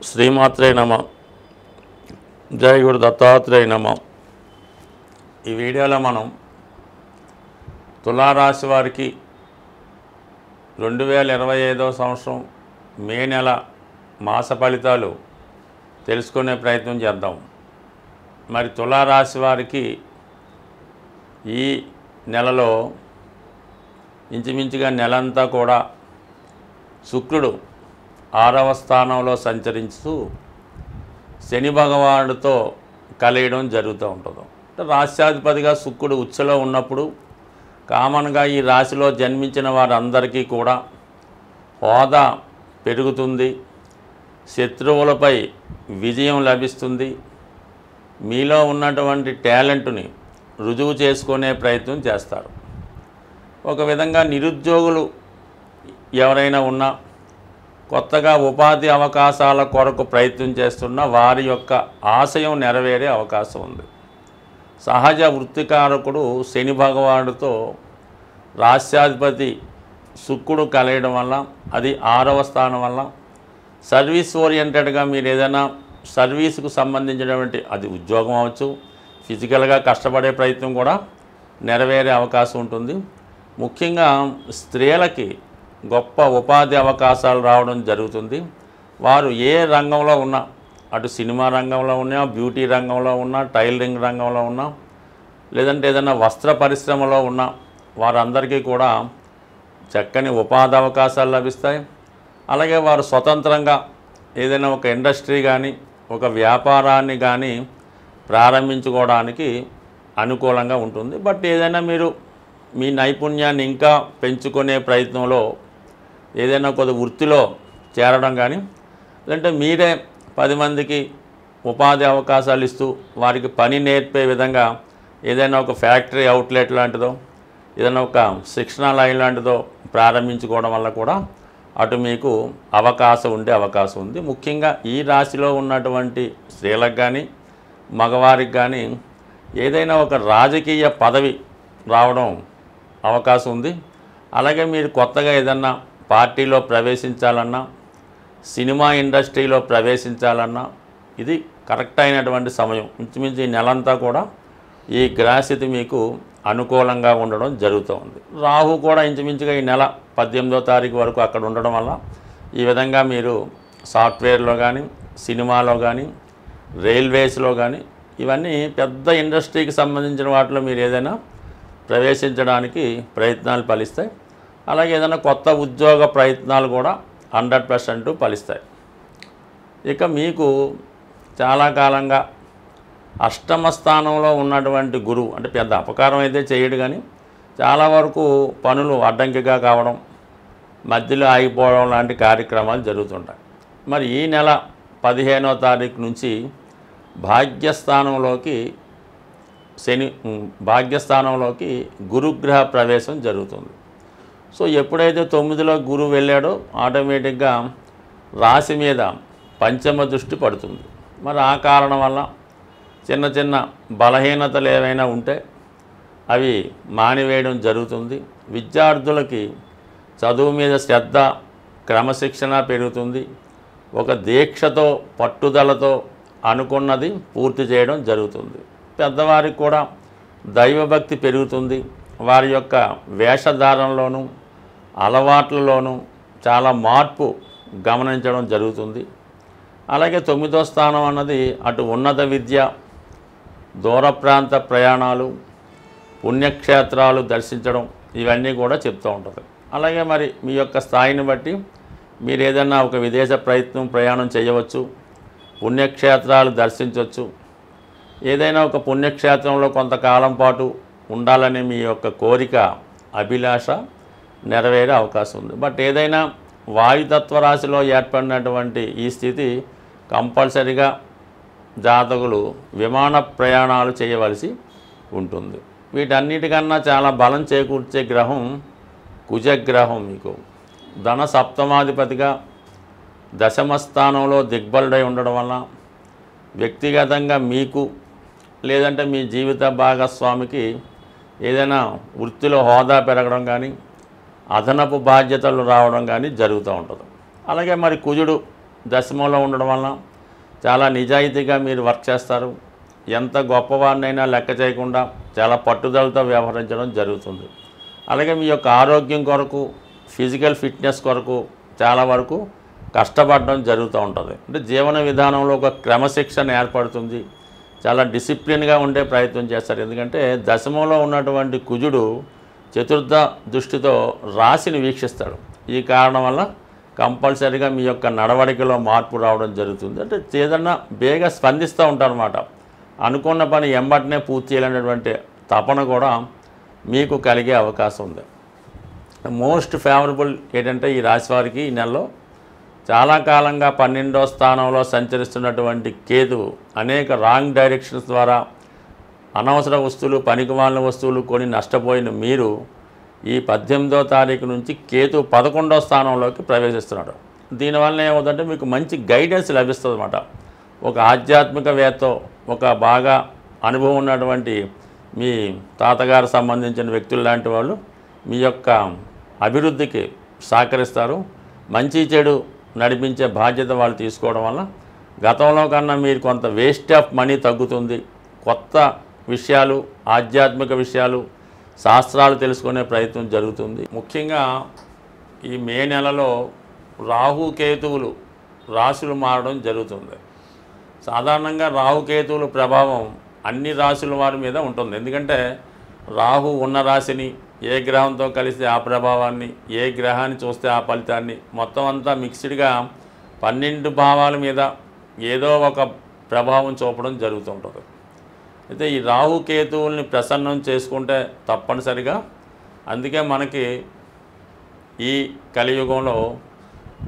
శ్రీమాత్రే నమ. జై గురు దత్తాత్రేయ నమ. ఈ వీడియోలో మనం తులారాశి వారికి 2025వ సంవత్సరం మే నెల మాస ఫలితాలు తెలుసుకునే ప్రయత్నం చేద్దాం. మరి తులారాశి వారికి ఈ నెలలో ఇంచుమించుగా నెలంతా కూడా శుక్రుడు 6వ స్థానంలో సంచరిస్తూ శని భగవానుడితో కలియడం జరుగుతూ ఉంటుంది. రాశ్యాధిపతిగా శుక్రుడు ఉచ్చలో ఉన్నప్పుడు కామన్గా ఈ రాశిలో జన్మించిన వారందరికీ కూడా హోదా పెరుగుతుంది, శత్రువులపై విజయం లభిస్తుంది, మీలో ఉన్నటువంటి టాలెంట్ని రుజువు చేసుకునే ప్రయత్నం చేస్తారు. ఒక విధంగా నిరుద్యోగులు ఎవరైనా ఉన్నా, కొత్తగా ఉపాధి అవకాశాల కొరకు ప్రయత్నం చేస్తున్న వారి యొక్క ఆశయం నెరవేరే అవకాశం ఉంది. సహజ వృత్తికారకుడు శని భగవానుడితో రాశ్యాధిపతి శుక్రుడు కలయడం వల్ల, అది 6వ స్థానం వల్ల సర్వీస్ ఓరియంటెడ్గా మీరు ఏదైనా సర్వీస్కు సంబంధించినటువంటి, అది ఉద్యోగం అవ్వచ్చు, ఫిజికల్గా కష్టపడే ప్రయత్నం కూడా నెరవేరే అవకాశం ఉంటుంది. ముఖ్యంగా స్త్రీలకి గొప్ప ఉపాధి అవకాశాలు రావడం జరుగుతుంది. వారు ఏ రంగంలో ఉన్నా, అటు సినిమా రంగంలో ఉన్నా, బ్యూటీ రంగంలో ఉన్నా, టైలరింగ్ రంగంలో ఉన్నా, లేదంటే ఏదైనా వస్త్ర పరిశ్రమలో ఉన్న వారందరికీ కూడా చక్కని ఉపాధి అవకాశాలు లభిస్తాయి. అలాగే వారు స్వతంత్రంగా ఏదైనా ఒక ఇండస్ట్రీ కానీ ఒక వ్యాపారాన్ని కానీ ప్రారంభించుకోవడానికి అనుకూలంగా ఉంటుంది. బట్ ఏదైనా మీరు మీ నైపుణ్యాన్ని ఇంకా పెంచుకునే ప్రయత్నంలో ఏదైనా కొద్ది వృత్తిలో చేరడం కానీ, లేదంటే మీరే 10 మందికి ఉపాధి అవకాశాలు ఇస్తూ వారికి పని నేర్పే విధంగా ఏదైనా ఒక ఫ్యాక్టరీ అవుట్లెట్ లాంటిదో, ఏదైనా ఒక శిక్షణ లైన్ లాంటిదో ప్రారంభించుకోవడం వల్ల కూడా అటు మీకు అవకాశం ఉండే అవకాశం ఉంది. ముఖ్యంగా ఈ రాశిలో ఉన్నటువంటి స్త్రీలకు కానీ మగవారికి కానీ ఏదైనా ఒక రాజకీయ పదవి రావడం అవకాశం ఉంది. అలాగే మీరు కొత్తగా ఏదన్నా పార్టీలో ప్రవేశించాలన్నా, సినిమా ఇండస్ట్రీలో ప్రవేశించాలన్నా ఇది కరెక్ట్ అయినటువంటి సమయం. ఇంచుమించు ఈ నెలంతా కూడా ఈ గ్రహస్థితి మీకు అనుకూలంగా ఉండడం జరుగుతూ ఉంది. రాహు కూడా ఇంచుమించుగా ఈ నెల 18వ తారీఖు వరకు అక్కడ ఉండడం వల్ల ఈ విధంగా మీరు సాఫ్ట్వేర్లో కానీ, సినిమాలో కానీ, రైల్వేస్లో కానీ, ఇవన్నీ పెద్ద ఇండస్ట్రీకి సంబంధించిన వాటిలో మీరు ఏదైనా ప్రవేశించడానికి ప్రయత్నాలు ఫలిస్తాయి. అలాగే ఏదైనా కొత్త ఉద్యోగ ప్రయత్నాలు కూడా 100% ఫలిస్తాయి. ఇక మీకు చాలా కాలంగా అష్టమ స్థానంలో ఉన్నటువంటి గురువు, అంటే పెద్ద అపకారం అయితే చేయడు కానీ చాలా వరకు పనులు అడ్డంకిగా కావడం, మధ్యలో ఆగిపోవడం లాంటి కార్యక్రమాలు జరుగుతుంటాయి. మరి ఈ నెల 15వ తారీఖు నుంచి భాగ్యస్థానంలోకి గురుగ్రహ ప్రవేశం జరుగుతుంది. సో ఎప్పుడైతే 9లో గురువు వెళ్ళాడో ఆటోమేటిక్గా రాశి మీద పంచమ దృష్టి పడుతుంది. మరి ఆ కారణం వల్ల చిన్న చిన్న బలహీనతలు ఏవైనా ఉంటే అవి మానివేయడం జరుగుతుంది. విద్యార్థులకి చదువు మీద శ్రద్ధ, క్రమశిక్షణ పెరుగుతుంది. ఒక దీక్షతో, పట్టుదలతో అనుకున్నది పూర్తి చేయడం జరుగుతుంది. పెద్దవారికి కూడా దైవభక్తి పెరుగుతుంది. వారి యొక్క వేషధారణలోనూ అలవాట్లలోనూ చాలా మార్పు గమనించడం జరుగుతుంది. అలాగే 9వ స్థానం అన్నది అటు ఉన్నత విద్య, దూర ప్రాంత ప్రయాణాలు, పుణ్యక్షేత్రాలు దర్శించడం, ఇవన్నీ కూడా చెప్తూ ఉంటుంది. అలాగే మరి మీ యొక్క స్థాయిని బట్టి మీరు ఏదైనా ఒక విదేశ ప్రయాణం చేయవచ్చు, పుణ్యక్షేత్రాలు దర్శించవచ్చు. ఏదైనా ఒక పుణ్యక్షేత్రంలో కొంతకాలం పాటు ఉండాలని మీ యొక్క కోరిక, అభిలాష నెరవేరే అవకాశం ఉంది. బట్ ఏదైనా వాయుతత్వ రాశిలో ఏర్పడినటువంటి ఈ స్థితి కంపల్సరిగా జాతకులు విమాన ప్రయాణాలు చేయవలసి ఉంటుంది. వీటన్నిటికన్నా చాలా బలం చేకూర్చే గ్రహం కుజగ్రహం. మీకు ధన సప్తమాధిపతిగా దశమ స్థానంలో దిగ్బలుడై ఉండడం వల్ల వ్యక్తిగతంగా మీకు లేదంటే మీ జీవిత భాగస్వామికి ఏదైనా వృత్తిలో హోదా పెరగడం కానీ, అదనపు బాధ్యతలు రావడం కానీ జరుగుతూ ఉంటుంది. అలాగే మరి కుజుడు దశమంలో ఉండడం వలన చాలా నిజాయితీగా మీరు వర్క్ చేస్తారు. ఎంత గొప్పవారినైనా లెక్క చేయకుండా చాలా పట్టుదలతో వ్యవహరించడం జరుగుతుంది. అలాగే మీ యొక్క ఆరోగ్యం కొరకు, ఫిజికల్ ఫిట్నెస్ కొరకు చాలా వరకు కష్టపడడం జరుగుతూ ఉంటుంది. అంటే జీవన విధానంలో ఒక క్రమశిక్షణ ఏర్పడుతుంది. చాలా డిసిప్లిన్గా ఉండే ప్రయత్నం చేస్తారు. ఎందుకంటే దశమంలో ఉన్నటువంటి కుజుడు చతుర్థ దృష్టితో రాశిని వీక్షిస్తాడు. ఈ కారణం వల్ల కంపల్సరీగా మీ యొక్క నడవడికలో మార్పు రావడం జరుగుతుంది. అంటే ఏదన్నా బేగా స్పందిస్తూ ఉంటారన్నమాట. అనుకున్న పని ఎంబటనే పూర్తి చేయాలనేటువంటి తపన కూడా మీకు కలిగే అవకాశం ఉంది. మోస్ట్ ఫేవరబుల్ ఏంటంటే ఈ రాశి వారికి ఈ నెలలో చాలా కాలంగా 12వ స్థానంలో సంచరిస్తున్నటువంటి కేతువు అనేక రాంగ్ డైరెక్షన్స్ ద్వారా అనవసర వస్తువులు, పనికిమాలిన వస్తువులు కొని నష్టపోయిన మీరు ఈ 18వ తారీఖు నుంచి కేతు 11వ స్థానంలోకి ప్రవేశిస్తున్నాడు. దీనివల్ల ఏమవుతుందంటే మీకు మంచి గైడెన్స్ లభిస్తుంది అన్నమాట. ఒక ఆధ్యాత్మికవేత్త, ఒక బాగా అనుభవం ఉన్నటువంటి మీ తాతగారు సంబంధించిన వ్యక్తులు లాంటి వాళ్ళు మీ యొక్క అభివృద్ధికి సహకరిస్తారు. మంచి చెడు నడిపించే బాధ్యత వాళ్ళు తీసుకోవడం వల్ల గతంలో కన్నా మీరు కొంత వేస్ట్ ఆఫ్ మనీ తగ్గుతుంది. కొత్త విషయాలు, ఆధ్యాత్మిక విషయాలు, శాస్త్రాలు తెలుసుకునే ప్రయత్నం జరుగుతుంది. ముఖ్యంగా ఈ మే నెలలో రాహుకేతువులు రాశులు మారడం జరుగుతుంది. సాధారణంగా రాహుకేతువుల ప్రభావం అన్ని రాశుల వారి మీద ఉంటుంది. ఎందుకంటే రాహు ఉన్న రాశిని ఏ గ్రహంతో కలిస్తే ఆ ప్రభావాన్ని, ఏ గ్రహాన్ని చూస్తే ఆ ఫలితాన్ని, మొత్తం అంతా మిక్స్డ్గా 12 భావాల మీద ఏదో ఒక ప్రభావం చూపడం జరుగుతుంటుంది. అయితే ఈ రాహుకేతువుల్ని ప్రసన్నం చేసుకుంటే తప్పనిసరిగా, అందుకే మనకి ఈ కలియుగంలో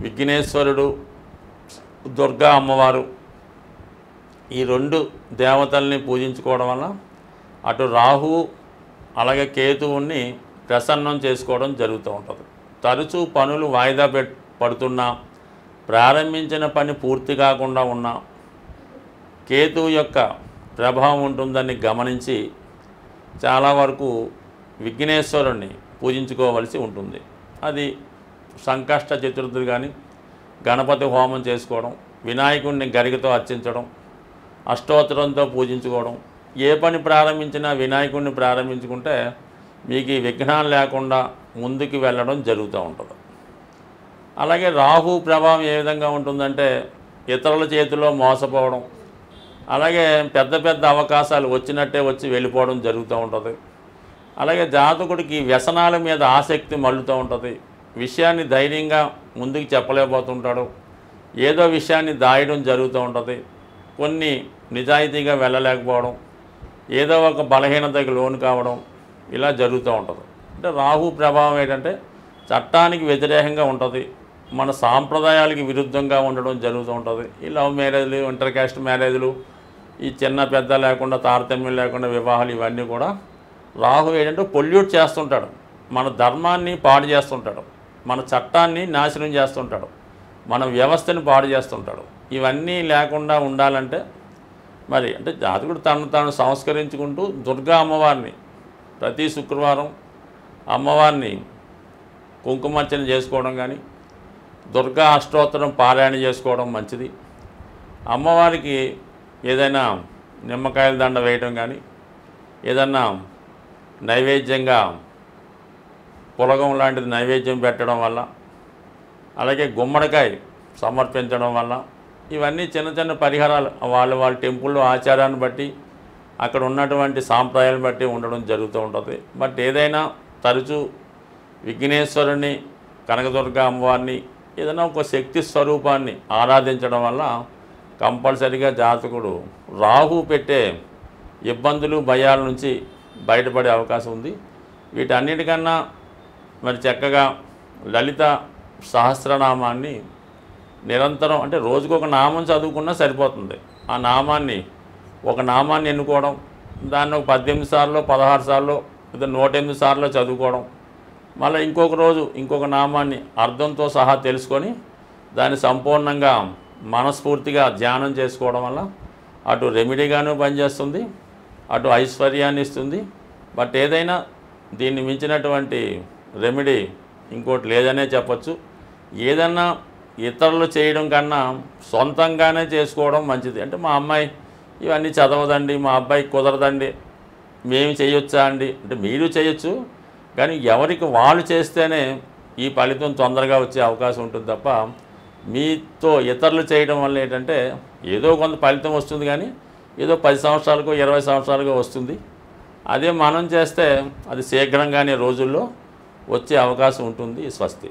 విఘ్నేశ్వరుడు, దుర్గా అమ్మవారు ఈ 2 దేవతల్ని పూజించుకోవడం వల్ల అటు రాహువు అలాగే కేతువుని ప్రసన్నం చేసుకోవడం జరుగుతూ ఉంటుంది. తరచూ పనులు వాయిదా పడుతున్నా, ప్రారంభించిన పని పూర్తి కాకుండా ఉన్నా కేతువు యొక్క ప్రభావం ఉంటుందని గమనించి చాలా వరకు విఘ్నేశ్వరుణ్ణి పూజించుకోవలసి ఉంటుంది. అది సంకష్ట చతుర్థి కానీ, గణపతి హోమం చేసుకోవడం, వినాయకుడిని గరికతో అర్చించడం, అష్టోత్తరంతో పూజించుకోవడం, ఏ పని ప్రారంభించినా వినాయకుడిని ప్రారంభించుకుంటే మీకు ఈ విఘ్నాలు లేకుండా ముందుకు వెళ్ళడం జరుగుతూ ఉంటుంది. అలాగే రాహు ప్రభావం ఏ విధంగా ఉంటుందంటే ఇతరుల చేతిలో మోసపోవడం, అలాగే పెద్ద పెద్ద అవకాశాలు వచ్చినట్టే వచ్చి వెళ్ళిపోవడం జరుగుతూ ఉంటుంది. అలాగే జాతకుడికి వ్యసనాల మీద ఆసక్తి మళ్ళుతూ ఉంటుంది. విషయాన్ని ధైర్యంగా ముందుకు చెప్పలేకపోతుంటాడు. ఏదో విషయాన్ని దాయడం జరుగుతూ ఉంటుంది. కొన్ని నిజాయితీగా వెళ్ళలేకపోవడం, ఏదో ఒక బలహీనతకి లోను కావడం, ఇలా జరుగుతూ ఉంటుంది. అంటే రాహు ప్రభావం ఏంటంటే చట్టానికి వ్యతిరేకంగా ఉంటుంది. మన సాంప్రదాయాలకి విరుద్ధంగా ఉండడం జరుగుతూ ఉంటుంది. ఈ లవ్ మ్యారేజ్లు, ఇంటర్ కాస్ట్ మ్యారేజ్లు, ఈ చిన్న పెద్ద లేకుండా, తారతమ్యం లేకుండా వివాహాలు, ఇవన్నీ కూడా రాహు ఏంటంటే పొల్యూట్ చేస్తుంటాడు. మన ధర్మాన్ని పాడు చేస్తుంటాడు, మన చట్టాన్ని నాశనం చేస్తుంటాడు, మన వ్యవస్థని పాడు చేస్తుంటాడు. ఇవన్నీ లేకుండా ఉండాలంటే మరి అంటే జాతకుడు తాను సంస్కరించుకుంటూ దుర్గా అమ్మవారిని ప్రతి శుక్రవారం అమ్మవారిని కుంకుమార్చన చేసుకోవడం కానీ, దుర్గా అష్టోత్తరం పారాయణ చేసుకోవడం మంచిది. అమ్మవారికి ఏదైనా నిమ్మకాయల దండ వేయడం కానీ, ఏదన్నా నైవేద్యంగా పులగం లాంటిది నైవేద్యం పెట్టడం వల్ల, అలాగే గుమ్మడికాయ సమర్పించడం వల్ల, ఇవన్నీ చిన్న చిన్న పరిహారాలు వాళ్ళ టెంపుల్లో ఆచారాన్ని బట్టి, అక్కడ ఉన్నటువంటి సాంప్రదాయాలను బట్టి ఉండడం జరుగుతూ ఉంటుంది. బట్ ఏదైనా తరచూ విఘ్నేశ్వరుని, కనకదుర్గ అమ్మవారిని, ఏదైనా ఒక శక్తి స్వరూపాన్ని ఆరాధించడం వల్ల కంపల్సరిగా జాతకుడు రాహు పెట్టే ఇబ్బందులు, భయాల నుంచి బయటపడే అవకాశం ఉంది. వీటన్నిటికన్నా మరి చక్కగా లలిత సహస్రనామాన్ని నిరంతరం, అంటే రోజుకొక నామం చదువుకున్నా సరిపోతుంది. ఆ నామాన్ని, ఒక నామాన్ని ఎన్నుకోవడం, దాన్ని ఒక 18 సార్లు, 16 సార్లు, లేదా 108 సార్లు చదువుకోవడం, మళ్ళీ ఇంకొక రోజు ఇంకొక నామాన్ని అర్థంతో సహా తెలుసుకొని దాన్ని సంపూర్ణంగా మనస్ఫూర్తిగా ధ్యానం చేసుకోవడం వల్ల అటు రెమెడీగాను పనిచేస్తుంది, అటు ఐశ్వర్యాన్ని ఇస్తుంది. బట్ ఏదైనా దీన్ని మించినటువంటి రెమెడీ ఇంకోటి లేదనే చెప్పచ్చు. ఏదన్నా ఇతరులు చేయడం కన్నా సొంతంగానే చేసుకోవడం మంచిది. అంటే మా అమ్మాయి ఇవన్నీ చదవదండి, మా అబ్బాయికి కుదరదండి, మేము చేయొచ్చా అండి అంటే మీరు చేయొచ్చు, కానీ ఎవరికి వాళ్ళు చేస్తేనే ఈ ఫలితం తొందరగా వచ్చే అవకాశం ఉంటుంది తప్ప మీతో ఇతరులు చేయడం వల్ల ఏంటంటే ఏదో కొంత ఫలితం వస్తుంది, కానీ ఏదో 10 సంవత్సరాలకో 20 సంవత్సరాలకో వస్తుంది. అదే మనం చేస్తే అది శీఘ్రంగానే రోజుల్లో వచ్చే అవకాశం ఉంటుంది. స్వస్తి.